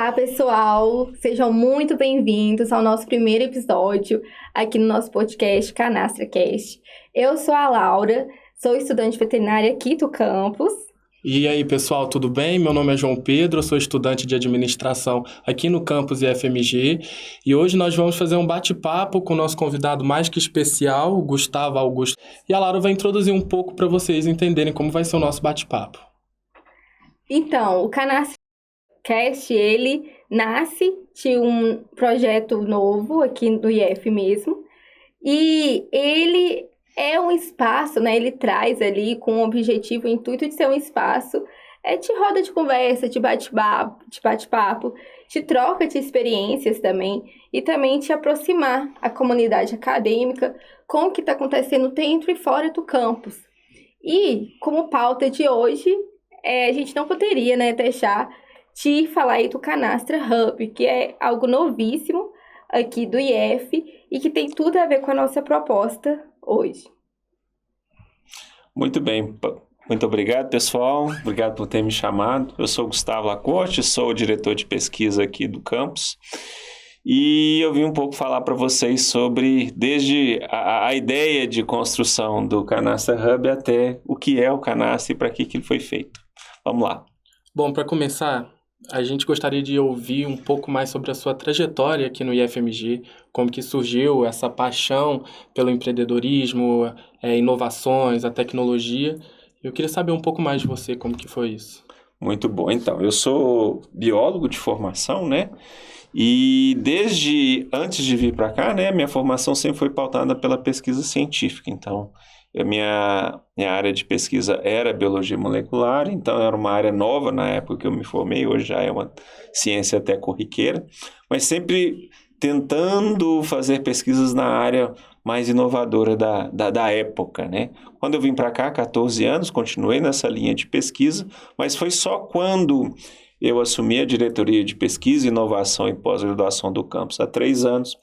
Olá, pessoal! Sejam muito bem-vindos ao nosso primeiro episódio aqui no nosso podcast CanastraCast. Eu sou a Laura, sou estudante veterinária aqui do campus. E aí, pessoal, tudo bem? Meu nome é João Pedro, eu sou estudante de administração aqui no campus IFMG e hoje nós vamos fazer um bate-papo com o nosso convidado mais que especial, o Gustavo Augusto. E a Laura vai introduzir um pouco para vocês entenderem como vai ser o nosso bate-papo. Então, o CanastraCast, ele nasce de um projeto novo aqui do IF mesmo e ele é um espaço, né? Ele traz ali com o objetivo, o intuito de ser um espaço de roda de conversa, de bate-papo, de troca de experiências também, e também de aproximar a comunidade acadêmica com o que está acontecendo dentro e fora do campus. E, como pauta de hoje, a gente não poderia, né, deixar de falar aí do Canastra Hub, que é algo novíssimo aqui do IF e que tem tudo a ver com a nossa proposta hoje. Muito bem, muito obrigado, pessoal. Obrigado por ter me chamado. Eu sou Gustavo Lacorte, sou o diretor de pesquisa aqui do campus e eu vim um pouco falar para vocês sobre desde a ideia de construção do Canastra Hub até o que é o Canastra e para que ele foi feito. Vamos lá. Bom, para começar, a gente gostaria de ouvir um pouco mais sobre a sua trajetória aqui no IFMG, como que surgiu essa paixão pelo empreendedorismo, inovações, a tecnologia. Eu queria saber um pouco mais de você, como que foi isso. Muito bom. Então, eu sou biólogo de formação, né? E desde antes de vir para cá, né, minha formação sempre foi pautada pela pesquisa científica. Então, minha área de pesquisa era biologia molecular, então era uma área nova na época que eu me formei, hoje já é uma ciência até corriqueira, mas sempre tentando fazer pesquisas na área mais inovadora da época, né? Quando eu vim para cá, 14 anos, continuei nessa linha de pesquisa, mas foi só quando eu assumi a diretoria de pesquisa, inovação e pós-graduação do campus há 3 anos,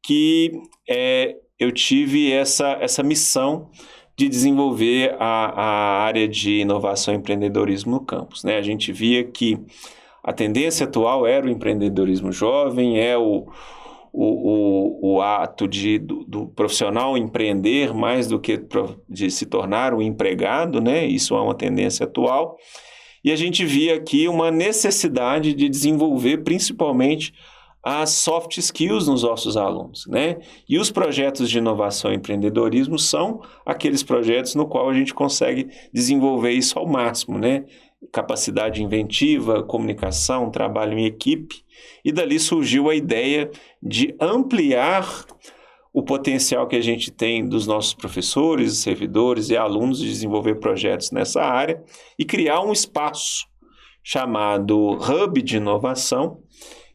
que eu tive essa missão de desenvolver a área de inovação e empreendedorismo no campus, né? A gente via que a tendência atual era o empreendedorismo jovem, o ato do profissional empreender mais do que de se tornar um empregado, né? Isso é uma tendência atual. E a gente via aqui uma necessidade de desenvolver principalmente as soft skills nos nossos alunos, né? E os projetos de inovação e empreendedorismo são aqueles projetos no qual a gente consegue desenvolver isso ao máximo, né? Capacidade inventiva, comunicação, trabalho em equipe, e dali surgiu a ideia de ampliar o potencial que a gente tem dos nossos professores, servidores e alunos de desenvolver projetos nessa área e criar um espaço chamado Hub de Inovação,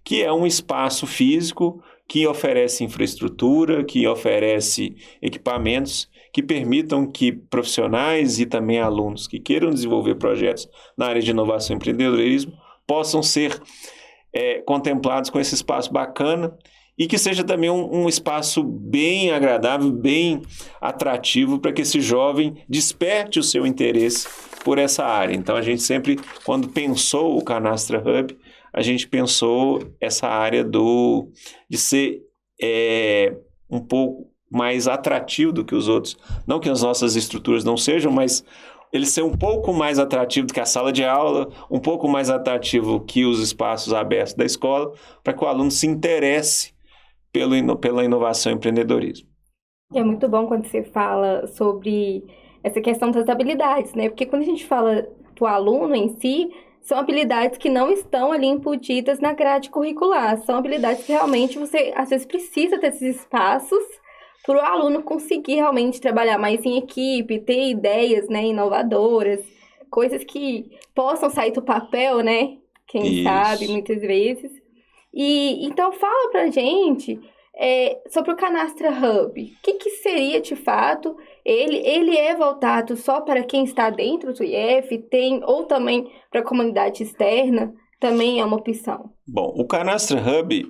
que é um espaço físico que oferece infraestrutura, que oferece equipamentos que permitam que profissionais e também alunos que queiram desenvolver projetos na área de inovação e empreendedorismo possam ser contemplados com esse espaço bacana e que seja também um espaço bem agradável, bem atrativo para que esse jovem desperte o seu interesse por essa área. Então, a gente sempre, quando pensou o Canastra Hub, a gente pensou essa área de ser um pouco mais atrativo do que os outros. Não que as nossas estruturas não sejam, mas ele ser um pouco mais atrativo do que a sala de aula, um pouco mais atrativo que os espaços abertos da escola, para que o aluno se interesse pela inovação e empreendedorismo. É muito bom quando você fala sobre essa questão das habilidades, né? Porque quando a gente fala do aluno em si, são habilidades que não estão ali embutidas na grade curricular. São habilidades que realmente você, às vezes, precisa desses espaços para o aluno conseguir realmente trabalhar mais em equipe, ter ideias, né, inovadoras, coisas que possam sair do papel, né? Quem sabe, muitas vezes. E então, fala pra gente sobre o Canastra Hub. O que seria, de fato? Ele é voltado só para quem está dentro do IF, ou também para a comunidade externa, também é uma opção? Bom, o Canastra Hub,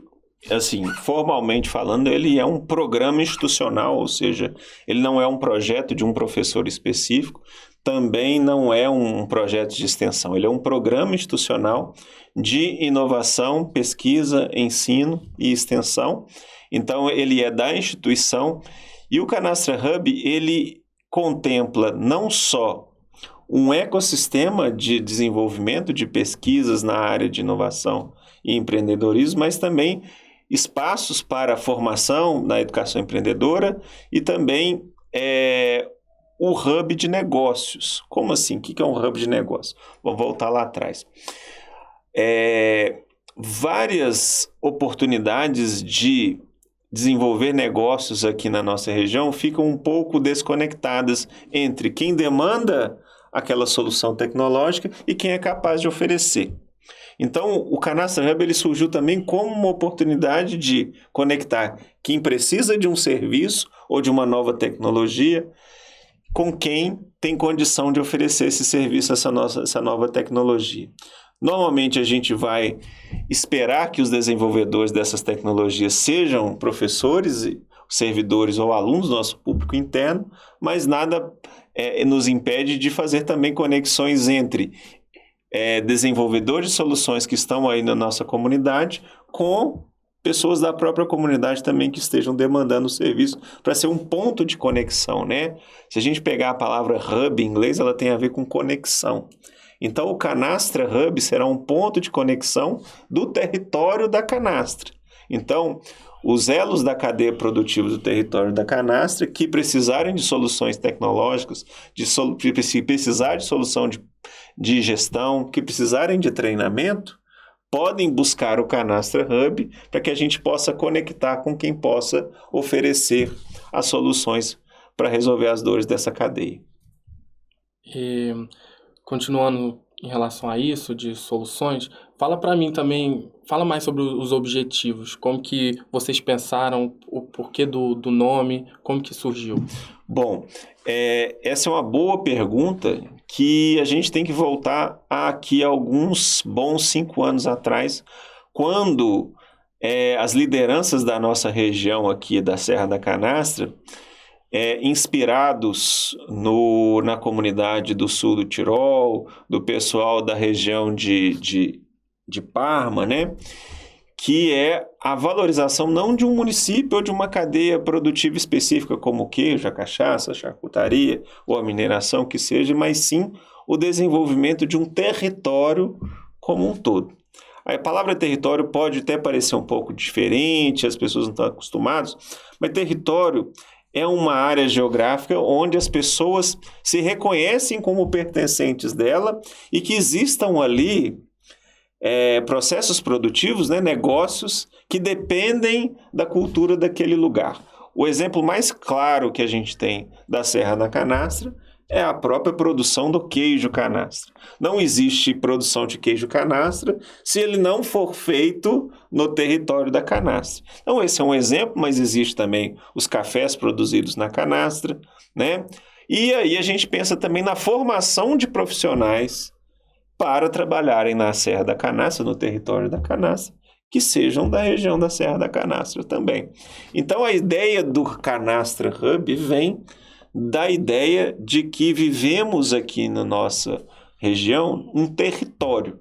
assim, formalmente falando, ele é um programa institucional, ou seja, ele não é um projeto de um professor específico, também não é um projeto de extensão, ele é um programa institucional de inovação, pesquisa, ensino e extensão. Então, ele é da instituição e o Canastra Hub, ele contempla não só um ecossistema de desenvolvimento de pesquisas na área de inovação e empreendedorismo, mas também espaços para formação na educação empreendedora e também o hub de negócios. Como assim? O que é um hub de negócios? Vou voltar lá atrás. Várias oportunidades de desenvolver negócios aqui na nossa região ficam um pouco desconectadas entre quem demanda aquela solução tecnológica e quem é capaz de oferecer. Então, o Canastra Hub ele surgiu também como uma oportunidade de conectar quem precisa de um serviço ou de uma nova tecnologia com quem tem condição de oferecer esse serviço, essa nova tecnologia. Normalmente a gente vai esperar que os desenvolvedores dessas tecnologias sejam professores, servidores ou alunos do nosso público interno, mas nada nos impede de fazer também conexões entre desenvolvedores de soluções que estão aí na nossa comunidade com pessoas da própria comunidade também que estejam demandando o serviço para ser um ponto de conexão, né? Se a gente pegar a palavra hub em inglês, ela tem a ver com conexão. Então, o Canastra Hub será um ponto de conexão do território da Canastra. Então, os elos da cadeia produtiva do território da Canastra que precisarem de soluções tecnológicas, precisar de solução de gestão, que precisarem de treinamento, podem buscar o Canastra Hub para que a gente possa conectar com quem possa oferecer as soluções para resolver as dores dessa cadeia. E, continuando em relação a isso, de soluções, fala para mim também, fala mais sobre os objetivos, como que vocês pensaram, o porquê do nome, como que surgiu? Bom, essa é uma boa pergunta que a gente tem que voltar aqui a alguns bons 5 anos atrás, quando as lideranças da nossa região aqui da Serra da Canastra, inspirados na comunidade do sul do Tirol, do pessoal da região de Parma, né? Que é a valorização não de um município ou de uma cadeia produtiva específica como o queijo, a cachaça, a charcutaria ou a mineração que seja, mas sim o desenvolvimento de um território como um todo. A palavra território pode até parecer um pouco diferente, as pessoas não estão acostumadas, mas território é uma área geográfica onde as pessoas se reconhecem como pertencentes dela e que existam ali processos produtivos, né, negócios que dependem da cultura daquele lugar. O exemplo mais claro que a gente tem da Serra da Canastra é a própria produção do queijo canastra. Não existe produção de queijo canastra se ele não for feito no território da canastra. Então esse é um exemplo, mas existe também os cafés produzidos na canastra, né? E aí a gente pensa também na formação de profissionais para trabalharem na Serra da Canastra, no território da Canastra, que sejam da região da Serra da Canastra também. Então a ideia do Canastra Hub vem da ideia de que vivemos aqui na nossa região um território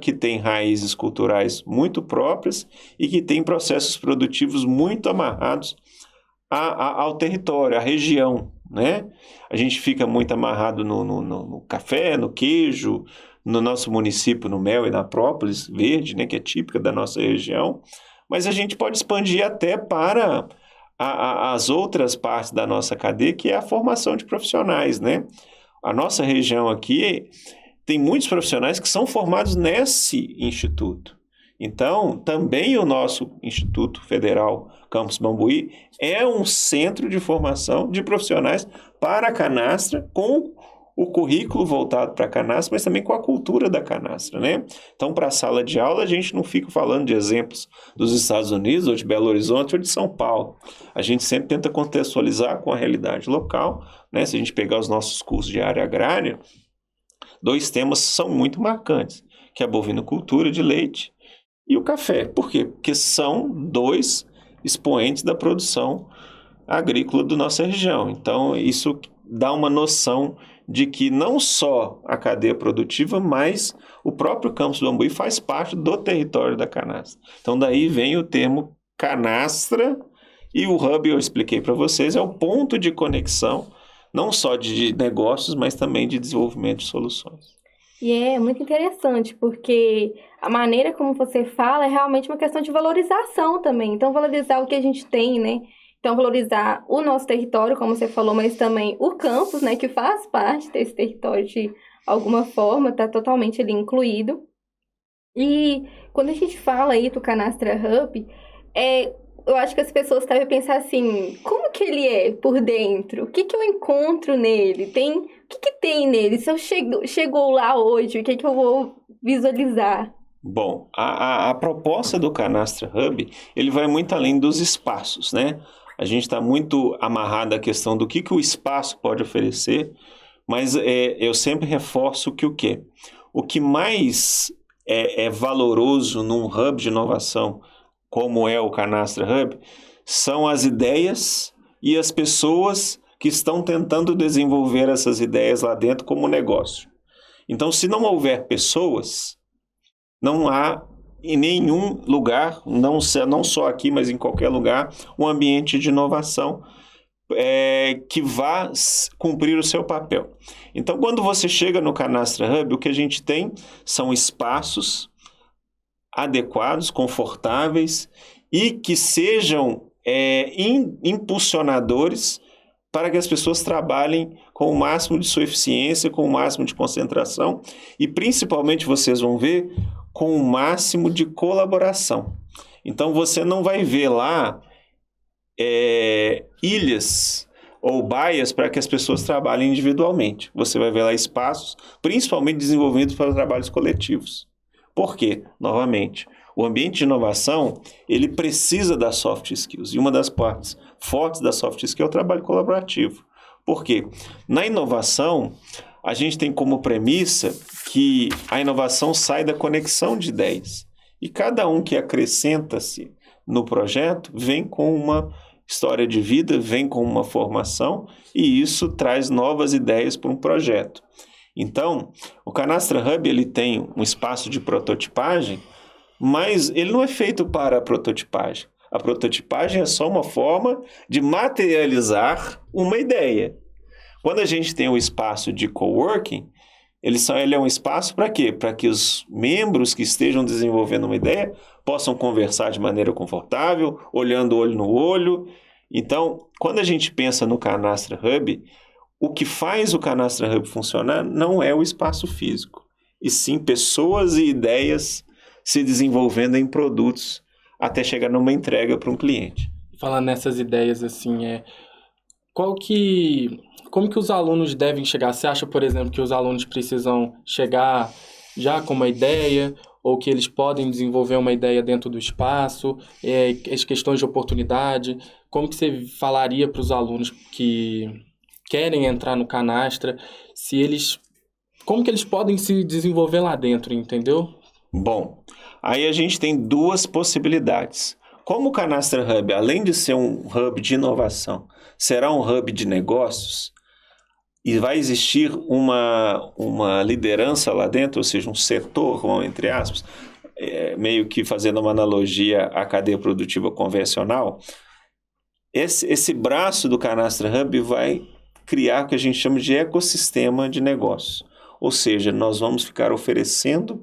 que tem raízes culturais muito próprias e que tem processos produtivos muito amarrados ao território, à região, né? A gente fica muito amarrado no café, no queijo, no nosso município, no mel e na própolis verde, né, que é típica da nossa região, mas a gente pode expandir até para as outras partes da nossa cadeia, que é a formação de profissionais, né? A nossa região aqui tem muitos profissionais que são formados nesse instituto. Então, também o nosso Instituto Federal Campus Bambuí é um centro de formação de profissionais para a canastra, com o currículo voltado para a canastra, mas também com a cultura da canastra, né? Então, para a sala de aula, a gente não fica falando de exemplos dos Estados Unidos, ou de Belo Horizonte, ou de São Paulo. A gente sempre tenta contextualizar com a realidade local, né? Se a gente pegar os nossos cursos de área agrária, 2 temas são muito marcantes, que é a bovinocultura de leite e o café. Por quê? Porque são 2 expoentes da produção agrícola da nossa região. Então, isso dá uma noção de que não só a cadeia produtiva, mas o próprio campus do Ambuí faz parte do território da canastra. Então, daí vem o termo canastra, e o hub, eu expliquei para vocês, é o ponto de conexão, não só de negócios, mas também de desenvolvimento de soluções. E é muito interessante, porque a maneira como você fala é realmente uma questão de valorização também. Então, valorizar o que a gente tem, né? Então, valorizar o nosso território, como você falou, mas também o campus, né? Que faz parte desse território de alguma forma, está totalmente ali incluído. E quando a gente fala aí do Canastra Hub, eu acho que as pessoas devem pensar assim, como que ele é por dentro? O que que eu encontro nele? O que que tem nele? Se eu chegou lá hoje, o que que eu vou visualizar? Bom, a proposta do Canastra Hub, ele vai muito além dos espaços, né? A gente está muito amarrado à questão do que o espaço pode oferecer, mas eu sempre reforço que o quê? O que mais é valoroso num hub de inovação, como é o Canastra Hub, são as ideias e as pessoas que estão tentando desenvolver essas ideias lá dentro como negócio. Então, se não houver pessoas, não há em nenhum lugar, não só aqui, mas em qualquer lugar, um ambiente de inovação que vá cumprir o seu papel. Então, quando você chega no Canastra Hub, o que a gente tem são espaços adequados, confortáveis e que sejam impulsionadores para que as pessoas trabalhem com o máximo de sua eficiência, com o máximo de concentração e, principalmente, vocês vão ver, com o máximo de colaboração. Então, você não vai ver lá ilhas ou baias para que as pessoas trabalhem individualmente. Você vai ver lá espaços, principalmente desenvolvidos para trabalhos coletivos. Por quê? Novamente, o ambiente de inovação, ele precisa das soft skills. E uma das partes fortes da soft skill é o trabalho colaborativo. Por quê? Na inovação, a gente tem como premissa que a inovação sai da conexão de ideias. E cada um que acrescenta-se no projeto vem com uma história de vida, vem com uma formação, e isso traz novas ideias para um projeto. Então, o Canastra Hub ele tem um espaço de prototipagem, mas ele não é feito para a prototipagem. A prototipagem é só uma forma de materializar uma ideia. Quando a gente tem o espaço de coworking, ele é um espaço para quê? Para que os membros que estejam desenvolvendo uma ideia possam conversar de maneira confortável, olhando olho no olho. Então, quando a gente pensa no Canastra Hub, o que faz o Canastra Hub funcionar não é o espaço físico, e sim pessoas e ideias se desenvolvendo em produtos até chegar numa entrega para um cliente. Falando nessas ideias, assim, como que os alunos devem chegar? Você acha, por exemplo, que os alunos precisam chegar já com uma ideia, ou que eles podem desenvolver uma ideia dentro do espaço, as questões de oportunidade? Como que você falaria para os alunos que querem entrar no Canastra, como que eles podem se desenvolver lá dentro, entendeu? Bom, aí a gente tem duas possibilidades. Como o Canastra Hub, além de ser um hub de inovação, será um hub de negócios, e vai existir uma liderança lá dentro, ou seja, um setor, entre aspas, meio que fazendo uma analogia à cadeia produtiva convencional, esse braço do Canastra Hub vai criar o que a gente chama de ecossistema de negócios. Ou seja, nós vamos ficar oferecendo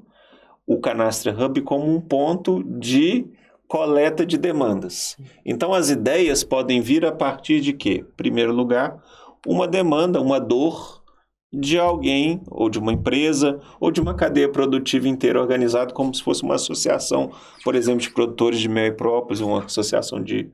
o Canastra Hub como um ponto de coleta de demandas. Então, as ideias podem vir a partir de quê? Em primeiro lugar, uma demanda, uma dor de alguém, ou de uma empresa, ou de uma cadeia produtiva inteira organizada, como se fosse uma associação, por exemplo, de produtores de mel e própolis, uma associação de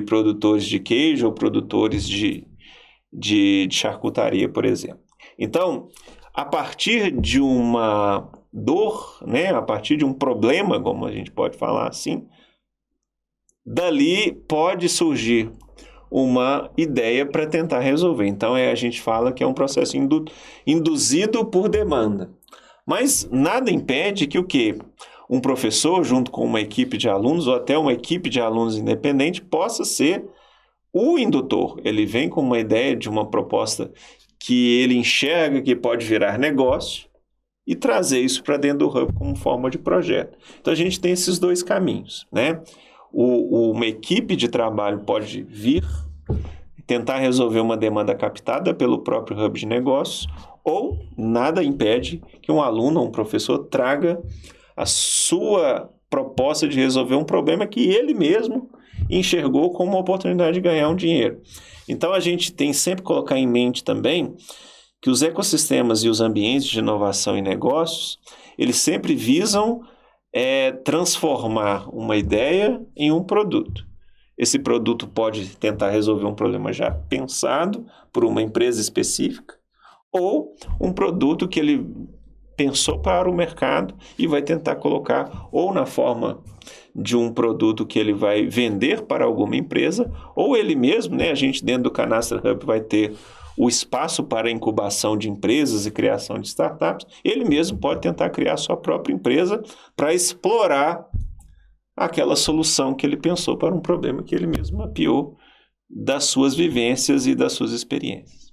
produtores de queijo ou produtores de charcutaria, por exemplo. Então, a partir de uma dor, né, a partir de um problema, como a gente pode falar assim, dali pode surgir uma ideia para tentar resolver. Então, a gente fala que é um processo induzido por demanda. Mas nada impede que o quê? Um professor, junto com uma equipe de alunos, ou até uma equipe de alunos independente, possa ser O indutor, ele vem com uma ideia de uma proposta que ele enxerga que pode virar negócio e trazer isso para dentro do Hub como forma de projeto. Então, a gente tem esses dois caminhos, né? Uma equipe de trabalho pode vir tentar resolver uma demanda captada pelo próprio Hub de negócios, ou nada impede que um aluno ou um professor traga a sua proposta de resolver um problema que ele mesmo enxergou como uma oportunidade de ganhar um dinheiro. Então, a gente tem sempre que colocar em mente também que os ecossistemas e os ambientes de inovação e negócios, eles sempre visam transformar uma ideia em um produto. Esse produto pode tentar resolver um problema já pensado por uma empresa específica, ou um produto que ele pensou para o mercado e vai tentar colocar ou na forma de um produto que ele vai vender para alguma empresa, ou ele mesmo, né? A gente dentro do Canastra Hub vai ter o espaço para incubação de empresas e criação de startups. Ele mesmo pode tentar criar sua própria empresa para explorar aquela solução que ele pensou para um problema que ele mesmo mapeou das suas vivências e das suas experiências.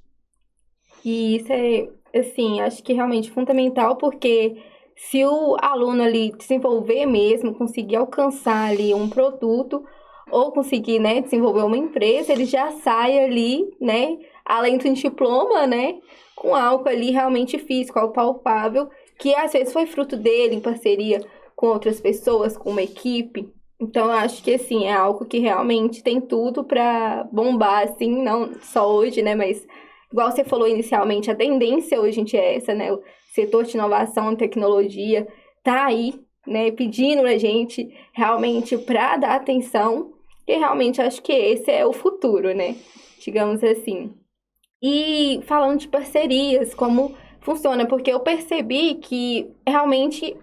E isso é, assim, acho que realmente fundamental, porque se o aluno ali desenvolver mesmo, conseguir alcançar ali um produto, ou conseguir, né, desenvolver uma empresa, ele já sai ali, né, além do diploma, né, com algo ali realmente físico, algo palpável, que às vezes foi fruto dele, em parceria com outras pessoas, com uma equipe. Então, eu acho que, assim, é algo que realmente tem tudo para bombar, assim, não só hoje, né, mas igual você falou inicialmente, a tendência hoje em dia é essa, né, o setor de inovação e tecnologia tá aí, né, pedindo a gente realmente para dar atenção, e realmente acho que esse é o futuro, né, digamos assim. E falando de parcerias, como funciona, porque eu percebi que realmente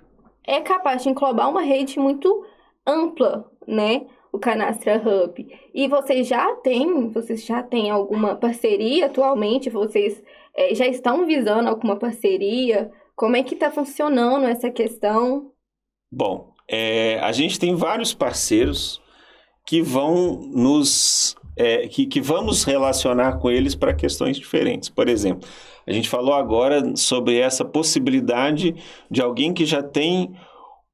é capaz de englobar uma rede muito ampla, né, o Canastra Hub. E vocês já têm alguma parceria atualmente? Vocês já estão visando alguma parceria? Como é que está funcionando essa questão? Bom, a gente tem vários parceiros que vão que vamos relacionar com eles para questões diferentes. Por exemplo, a gente falou agora sobre essa possibilidade de alguém que já tem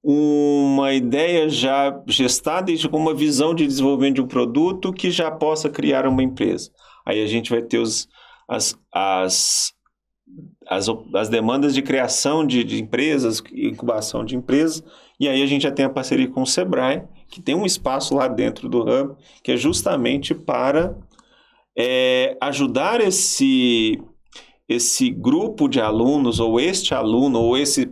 uma ideia já gestada e com uma visão de desenvolvimento de um produto que já possa criar uma empresa. Aí a gente vai ter as demandas de criação de empresas, incubação de empresas, e aí a gente já tem a parceria com o Sebrae, que tem um espaço lá dentro do Hub, que é justamente para ajudar esse grupo de alunos, ou este aluno, ou esse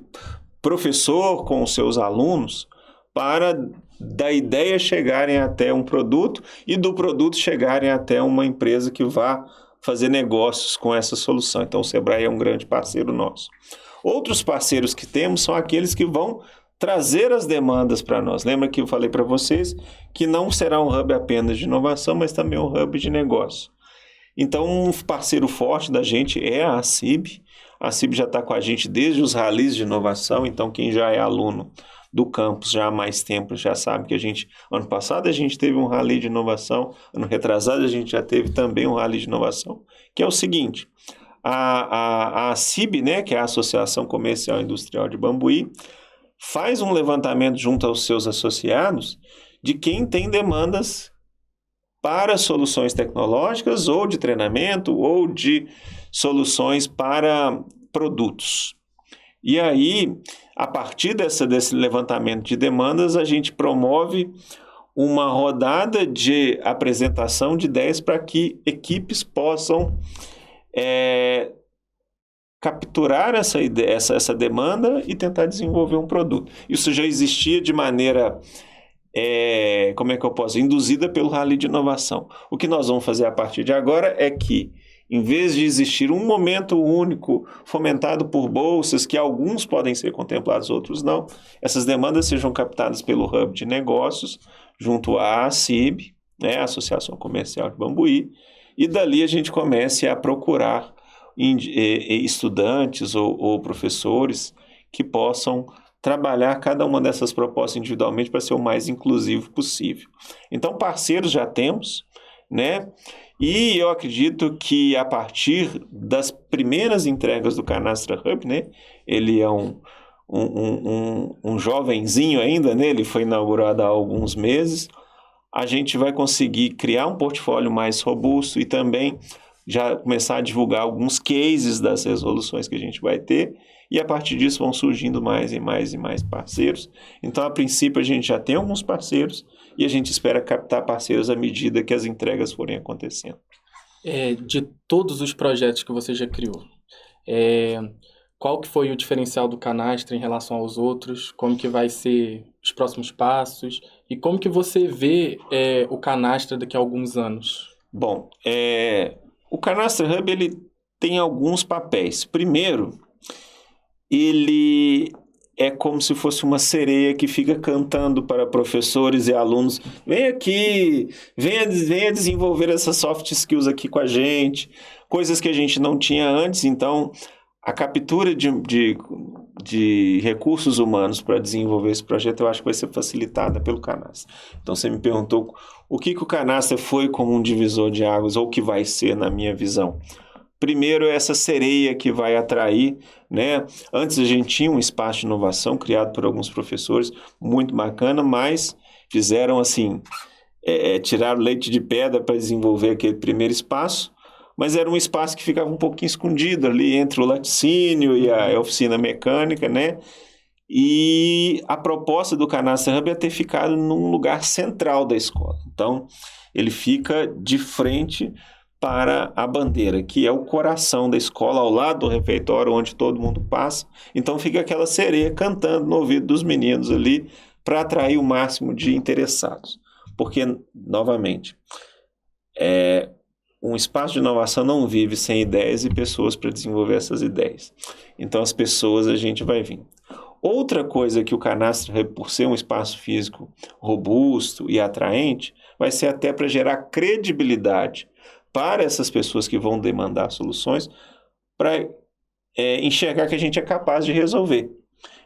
professor com os seus alunos, para da ideia chegarem até um produto e do produto chegarem até uma empresa que vá fazer negócios com essa solução. Então, o Sebrae é um grande parceiro nosso. Outros parceiros que temos são aqueles que vão trazer as demandas para nós. Lembra que eu falei para vocês que não será um hub apenas de inovação, mas também um hub de negócio. Então, um parceiro forte da gente é a ACIB. A ACIB já está com a gente desde os ralis de inovação, então quem já é aluno do campus já há mais tempo já sabe que ano passado a gente teve um rally de inovação, ano retrasado a gente já teve também um rally de inovação, que é o seguinte, a ACIB, né, que é a Associação Comercial e Industrial de Bambuí, faz um levantamento junto aos seus associados de quem tem demandas para soluções tecnológicas ou de treinamento ou de soluções para produtos. E aí, a partir desse levantamento de demandas, a gente promove uma rodada de apresentação de ideias para que equipes possam capturar essa demanda e tentar desenvolver um produto. Isso já existia de maneira, induzida pelo Rally de Inovação. O que nós vamos fazer a partir de agora é que, em vez de existir um momento único fomentado por bolsas, que alguns podem ser contemplados, outros não, essas demandas sejam captadas pelo Hub de Negócios, junto à ACIB, né, a Associação Comercial de Bambuí, e dali a gente comece a procurar estudantes ou professores que possam trabalhar cada uma dessas propostas individualmente para ser o mais inclusivo possível. Então, parceiros já temos. né? E eu acredito que a partir das primeiras entregas do Canastra Hub, né? Ele é um jovenzinho ainda, né? Ele foi inaugurado há alguns meses. A gente vai conseguir criar um portfólio mais robusto e também já começar a divulgar alguns cases das resoluções que a gente vai ter, e a partir disso vão surgindo mais e mais e mais parceiros. Então, a princípio, a gente já tem alguns parceiros e a gente espera captar parceiros à medida que as entregas forem acontecendo. De todos os projetos que você já criou, qual que foi o diferencial do Canastra em relação aos outros? Como que vai ser os próximos passos? E como que você vê o Canastra daqui a alguns anos? Bom, o Canastra Hub ele tem alguns papéis. Primeiro, ele é como se fosse uma sereia que fica cantando para professores e alunos: vem aqui, venha desenvolver essas soft skills aqui com a gente, coisas que a gente não tinha antes. Então, a captura de recursos humanos para desenvolver esse projeto, eu acho que vai ser facilitada pelo Canastra. Então, você me perguntou o que o Canastra foi como um divisor de águas, ou o que vai ser, na minha visão. Primeiro, essa sereia que vai atrair, né? Antes a gente tinha um espaço de inovação criado por alguns professores, muito bacana, mas fizeram assim, tiraram leite de pedra para desenvolver aquele primeiro espaço, mas era um espaço que ficava um pouquinho escondido ali entre o laticínio e a oficina mecânica, né? E a proposta do Canastra Hub é ter ficado num lugar central da escola. Então, ele fica de frente para a bandeira, que é o coração da escola, ao lado do refeitório, onde todo mundo passa. Então, fica aquela sereia cantando no ouvido dos meninos ali, para atrair o máximo de interessados. Porque, novamente, um espaço de inovação não vive sem ideias e pessoas para desenvolver essas ideias. Então, as pessoas a gente vai vir. Outra coisa que o Canastra, por ser um espaço físico robusto e atraente, vai ser até para gerar credibilidade para essas pessoas que vão demandar soluções, para enxergar que a gente é capaz de resolver.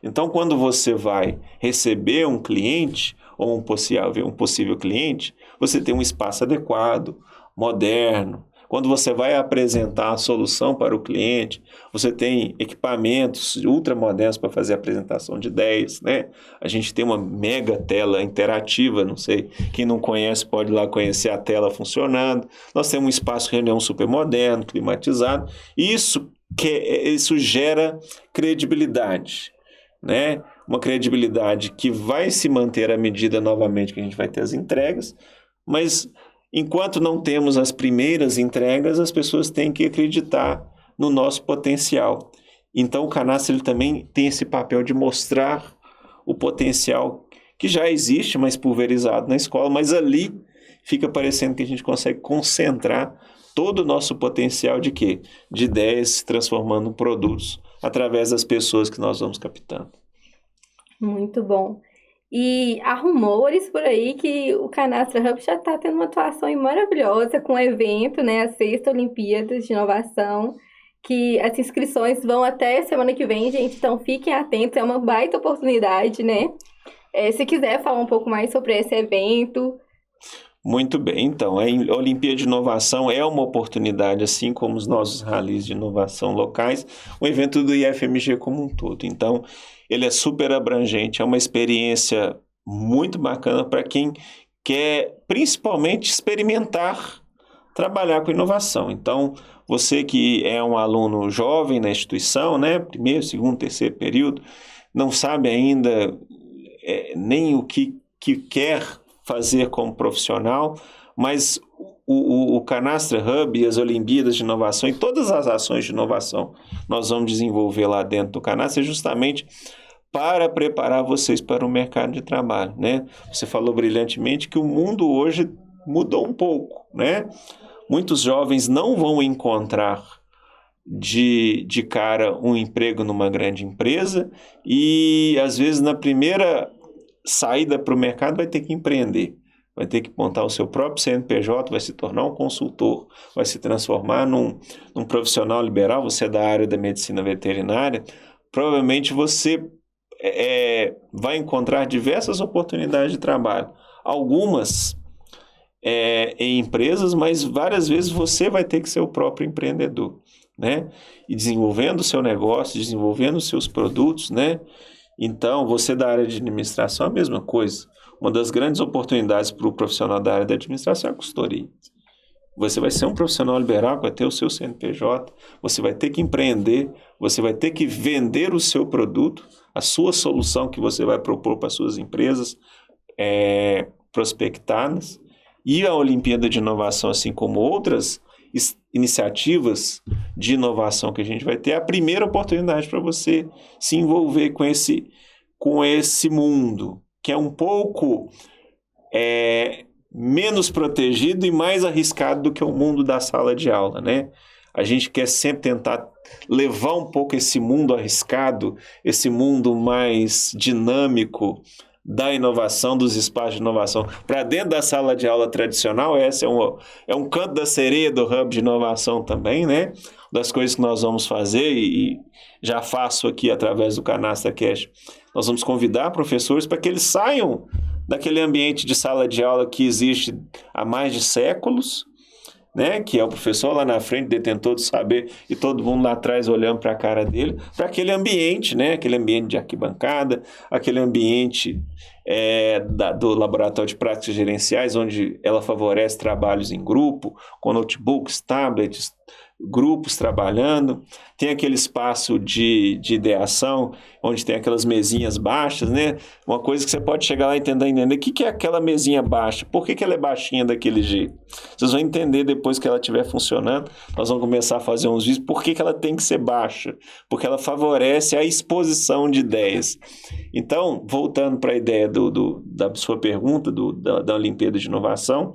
Então, quando você vai receber um cliente ou um possível cliente, você tem um espaço adequado, moderno. Quando você vai apresentar a solução para o cliente, você tem equipamentos ultramodernos para fazer a apresentação de ideias, né? A gente tem uma mega tela interativa, não sei, quem não conhece pode ir lá conhecer a tela funcionando. Nós temos um espaço de reunião super moderno, climatizado, e isso gera credibilidade, né? Uma credibilidade que vai se manter à medida, novamente, que a gente vai ter as entregas, mas enquanto não temos as primeiras entregas, as pessoas têm que acreditar no nosso potencial. Então, o Canastra ele também tem esse papel de mostrar o potencial que já existe, mas pulverizado na escola, mas ali fica parecendo que a gente consegue concentrar todo o nosso potencial de quê? De ideias se transformando em produtos, através das pessoas que nós vamos captando. Muito bom. E há rumores por aí que o Canastra Hub já está tendo uma atuação maravilhosa com o evento, né? A 6ª Olimpíadas de Inovação, que as inscrições vão até semana que vem, gente. Então fiquem atentos, é uma baita oportunidade, né? Se quiser falar um pouco mais sobre esse evento. Muito bem, então, a Olimpíada de Inovação é uma oportunidade, assim como os nossos ralis de inovação locais, um evento do IFMG como um todo. Então, ele é super abrangente, é uma experiência muito bacana para quem quer, principalmente, experimentar trabalhar com inovação. Então, você que é um aluno jovem na instituição, né, primeiro, segundo, terceiro período, não sabe ainda nem o que quer fazer como profissional, mas o Canastra Hub e as Olimpíadas de Inovação e todas as ações de inovação nós vamos desenvolver lá dentro do Canastra justamente para preparar vocês para o mercado de trabalho, né? Você falou brilhantemente que o mundo hoje mudou um pouco, né? Muitos jovens não vão encontrar de cara um emprego numa grande empresa e às vezes na primeira saída para o mercado vai ter que empreender, vai ter que montar o seu próprio CNPJ, vai se tornar um consultor, vai se transformar num profissional liberal. Você é da área da medicina veterinária, provavelmente você vai encontrar diversas oportunidades de trabalho. Algumas em empresas, mas várias vezes você vai ter que ser o próprio empreendedor, né? E desenvolvendo o seu negócio, desenvolvendo os seus produtos, né? Então, você da área de administração é a mesma coisa. Uma das grandes oportunidades para o profissional da área da administração é a consultoria. Você vai ser um profissional liberal, vai ter o seu CNPJ, você vai ter que empreender, você vai ter que vender o seu produto, a sua solução que você vai propor para as suas empresas prospectadas. E a Olimpíada de Inovação, assim como outras iniciativas de inovação que a gente vai ter, é a primeira oportunidade para você se envolver com esse mundo, que é um pouco menos protegido e mais arriscado do que o mundo da sala de aula, né? A gente quer sempre tentar levar um pouco esse mundo arriscado, esse mundo mais dinâmico da inovação, dos espaços de inovação, para dentro da sala de aula tradicional. Esse é um canto da sereia do Hub de Inovação também, né? Das coisas que nós vamos fazer, e já faço aqui através do Canastra Cast, nós vamos convidar professores para que eles saiam daquele ambiente de sala de aula que existe há mais de séculos, né? Que é o professor lá na frente, detentor do saber, e todo mundo lá atrás olhando para a cara dele, para aquele ambiente, né? Aquele ambiente de arquibancada, aquele ambiente do laboratório de práticas gerenciais, onde ela favorece trabalhos em grupo, com notebooks, tablets, grupos trabalhando. Tem aquele espaço de ideação, onde tem aquelas mesinhas baixas, né? Uma coisa que você pode chegar lá e tentar entender, o que é aquela mesinha baixa? Por que ela é baixinha daquele jeito? Vocês vão entender depois que ela estiver funcionando. Nós vamos começar a fazer uns vídeos. Por que ela tem que ser baixa? Porque ela favorece a exposição de ideias. Então, voltando para a ideia da sua pergunta, da Olimpíada de Inovação,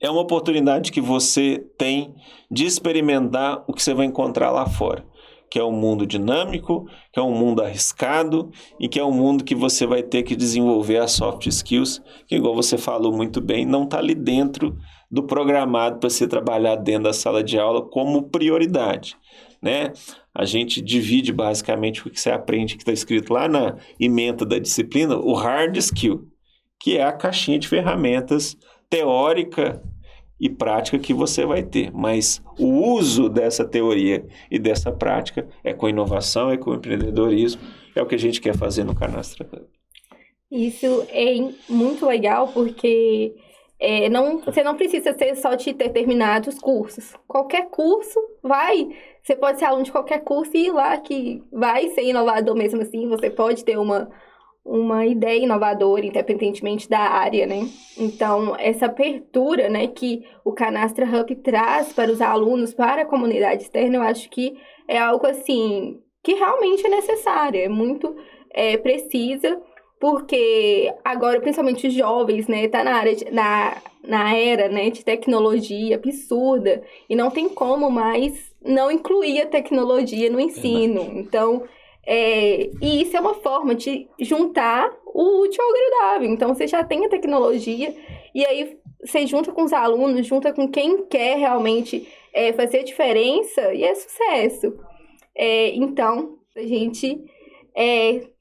é uma oportunidade que você tem de experimentar o que você vai encontrar lá fora, que é um mundo dinâmico, que é um mundo arriscado e que é um mundo que você vai ter que desenvolver as soft skills, que, igual você falou muito bem, não está ali dentro do programado para você trabalhar dentro da sala de aula como prioridade, né? A gente divide basicamente o que você aprende, que está escrito lá na ementa da disciplina, o hard skill, que é a caixinha de ferramentas teórica e prática que você vai ter, mas o uso dessa teoria e dessa prática é com inovação, é com empreendedorismo, é o que a gente quer fazer no Canastra Hub. Isso é muito legal, porque você não precisa ser só de determinados cursos. Qualquer curso você pode ser aluno de qualquer curso e ir lá, que vai ser inovador mesmo assim. Você pode ter uma ideia inovadora, independentemente da área, né? Então, essa abertura, né, que o Canastra Hub traz para os alunos, para a comunidade externa, eu acho que é algo, assim, que realmente é necessário, é muito precisa, porque agora, principalmente os jovens, né, tá na era, né, de tecnologia absurda, e não tem como mais não incluir a tecnologia no ensino. Então, e isso é uma forma de juntar o útil ao agradável. Então, você já tem a tecnologia, e aí você junta com os alunos, junta com quem quer realmente fazer a diferença, e é sucesso. Então, a gente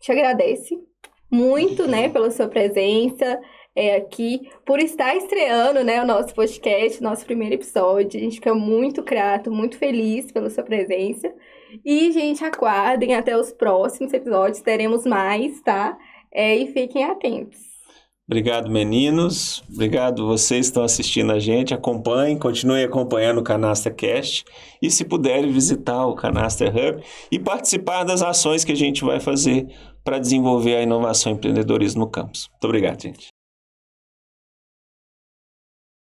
te agradece muito, né, pela sua presença aqui, por estar estreando, né, o nosso podcast, nosso primeiro episódio. A gente fica muito grato, muito feliz pela sua presença. E, gente, aguardem até os próximos episódios, teremos mais, tá? E fiquem atentos. Obrigado, meninos. Obrigado vocês que estão assistindo a gente. Acompanhem, continuem acompanhando o Canastra Cast. E, se puderem, visitar o Canastra Hub e participar das ações que a gente vai fazer para desenvolver a inovação e empreendedorismo no campus. Muito obrigado, gente.